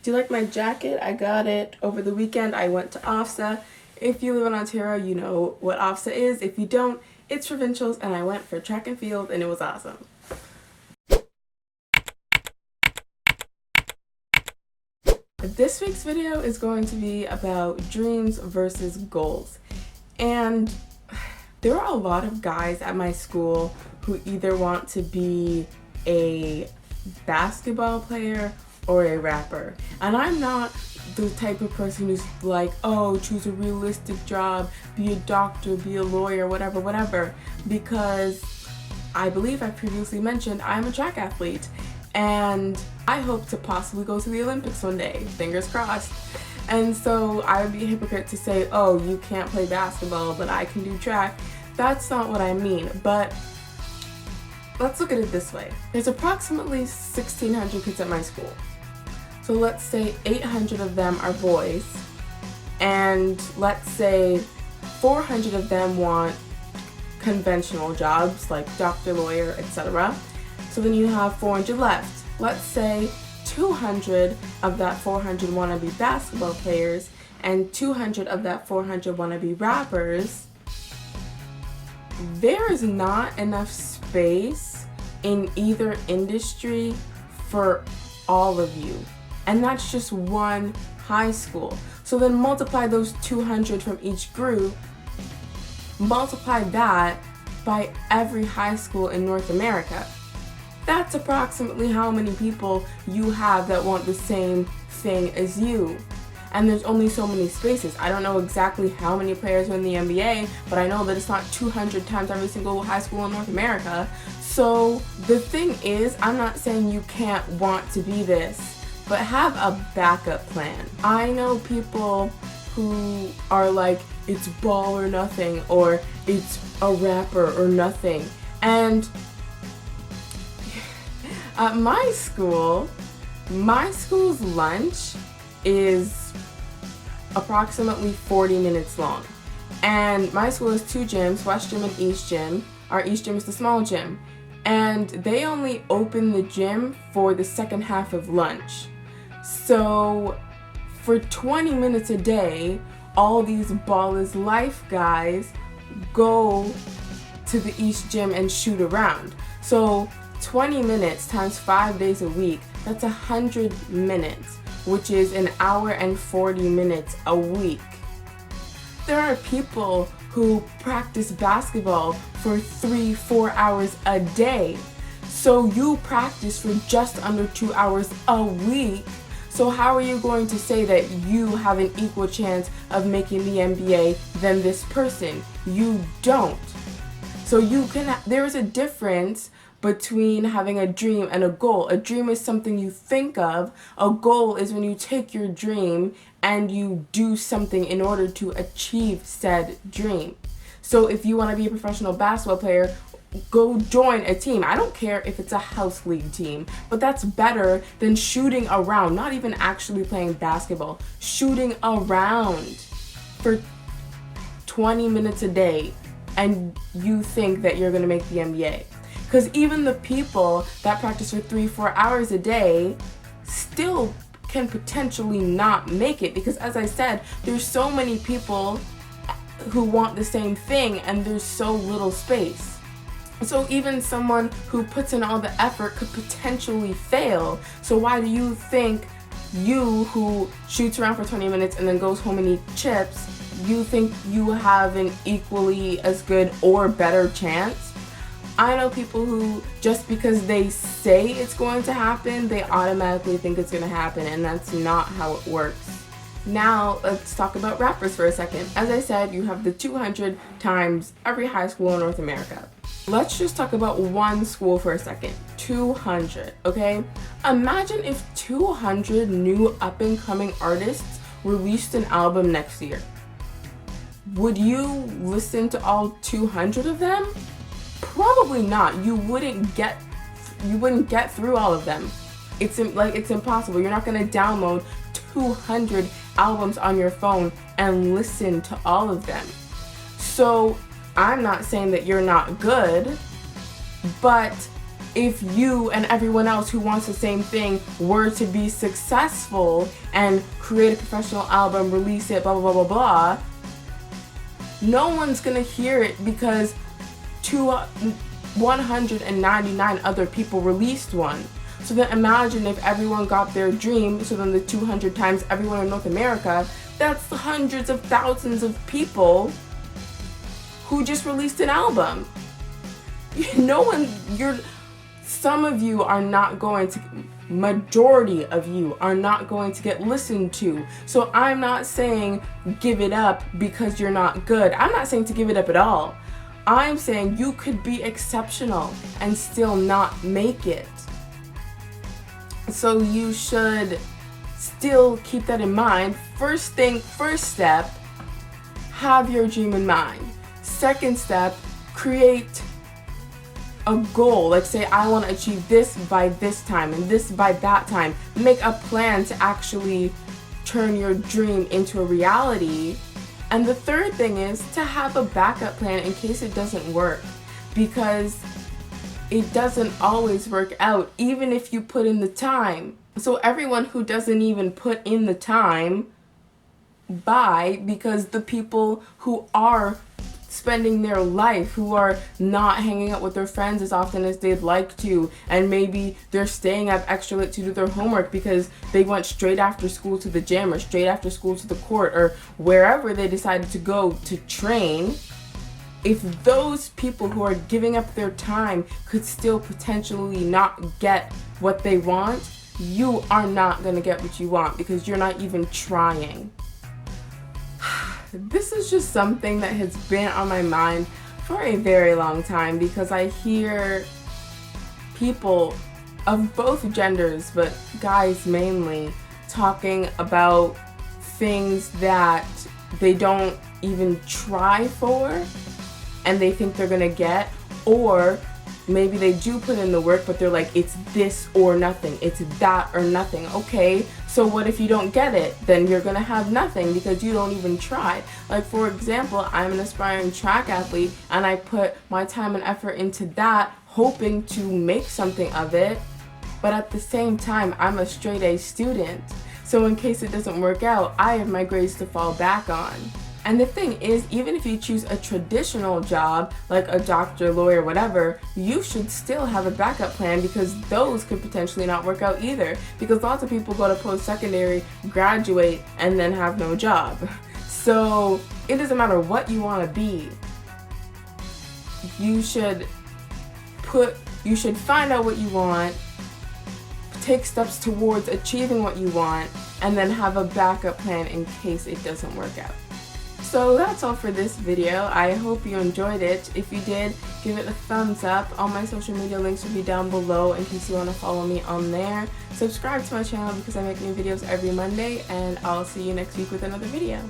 Do you like my jacket? I got it over the weekend. I went to OFSA. If you live in Ontario, you know what OFSA is. If you don't, it's provincials, and I went for track and field, and it was awesome. This week's video is going to be about dreams versus goals. And there are a lot of guys at my school who either want to be a basketball player or a rapper. And I'm not the type of person who's like, oh, choose a realistic job, be a doctor, be a lawyer, whatever, because I believe I previously mentioned I'm a track athlete and I hope to possibly go to the Olympics one day, fingers crossed. And so I would be a hypocrite to say, oh, you can't play basketball, but I can do track. That's not what I mean, but let's look at it this way. There's approximately 1,600 kids at my school. So let's say 800 of them are boys, and let's say 400 of them want conventional jobs like doctor, lawyer, etc. So then you have 400 left. Let's say 200 of that 400 want to be basketball players, and 200 of that 400 want to be rappers. There is not enough space in either industry for all of you. And that's just one high school. So then multiply those 200 from each group, multiply that by every high school in North America. That's approximately how many people you have that want the same thing as you. And there's only so many spaces. I don't know exactly how many players are in the NBA, but I know that it's not 200 times every single high school in North America. So the thing is, I'm not saying you can't want to be this, but have a backup plan. I know people who are like, it's ball or nothing, or it's a rapper or nothing. And at my school's lunch is approximately 40 minutes long. And my school has two gyms, West Gym and East Gym. Our East Gym is the small gym. And they only open the gym for the second half of lunch. So for 20 minutes a day, all these Ball is Life guys go to the East Gym and shoot around. So 20 minutes times 5 days a week, that's 100 minutes, which is an hour and 40 minutes a week. There are people who practice basketball for 3-4 hours a day. So you practice for just under 2 hours a week. So how are you going to say that you have an equal chance of making the NBA than this person? You don't. So there is a difference between having a dream and a goal. A dream is something you think of. A goal is when you take your dream and you do something in order to achieve said dream. So if you want to be a professional basketball player, go join a team. I don't care if it's a house league team, but that's better than shooting around, not even actually playing basketball, shooting around for 20 minutes a day and you think that you're going to make the NBA. Because even the people that practice for 3-4 hours a day still can potentially not make it, because as I said, there's so many people who want the same thing and there's so little space. So even someone who puts in all the effort could potentially fail. So why do you think you, who shoots around for 20 minutes and then goes home and eats chips, you think you have an equally as good or better chance? I know people who, just because they say it's going to happen, they automatically think it's going to happen, and that's not how it works. Now, let's talk about rappers for a second. As I said, you have the 200 times every high school in North America. Let's just talk about one school for a second. 200, okay? Imagine if 200 new up-and-coming artists released an album next year. Would you listen to all 200 of them? Probably not. You wouldn't get through all of them. It's impossible. You're not going to download 200 albums on your phone and listen to all of them. So I'm not saying that you're not good, but if you and everyone else who wants the same thing were to be successful and create a professional album, release it, blah, blah, blah, blah, blah, no one's gonna hear it because 199 other people released one. So then imagine if everyone got their dream, so then the 200 times everyone in North America, that's hundreds of thousands of people who just released an album. Some of you are not going to, majority of you are not going to get listened to. So I'm not saying give it up because you're not good. I'm not saying to give it up at all. I'm saying you could be exceptional and still not make it. So you should still keep that in mind. First step, have your dream in mind. Second step, create a goal. Like say, I want to achieve this by this time and this by that time. Make a plan to actually turn your dream into a reality. And the third thing is to have a backup plan in case it doesn't work, because it doesn't always work out, even if you put in the time. So everyone who doesn't even put in the time, bye, because the people who are spending their life, who are not hanging out with their friends as often as they'd like to, and maybe they're staying up extra late to do their homework because they went straight after school to the gym or straight after school to the court or wherever they decided to go to train. If those people who are giving up their time could still potentially not get what they want, you are not going to get what you want because you're not even trying. This is just something that has been on my mind for a very long time, because I hear people of both genders, but guys mainly, talking about things that they don't even try for and they think they're gonna get, or maybe they do put in the work but they're like, it's this or nothing, it's that or nothing. Okay, so what if you don't get it? Then you're gonna have nothing because you don't even try. Like for example, I'm an aspiring track athlete and I put my time and effort into that, hoping to make something of it, but at the same time I'm a straight A student. So in case it doesn't work out, I have my grades to fall back on. And the thing is, even if you choose a traditional job, like a doctor, lawyer, whatever, you should still have a backup plan, because those could potentially not work out either. Because lots of people go to post-secondary, graduate, and then have no job. So it doesn't matter what you want to be. You should find out what you want, take steps towards achieving what you want, and then have a backup plan in case it doesn't work out. So that's all for this video. I hope you enjoyed it. If you did, give it a thumbs up. All my social media links will be down below in case you want to follow me on there. Subscribe to my channel because I make new videos every Monday, and I'll see you next week with another video.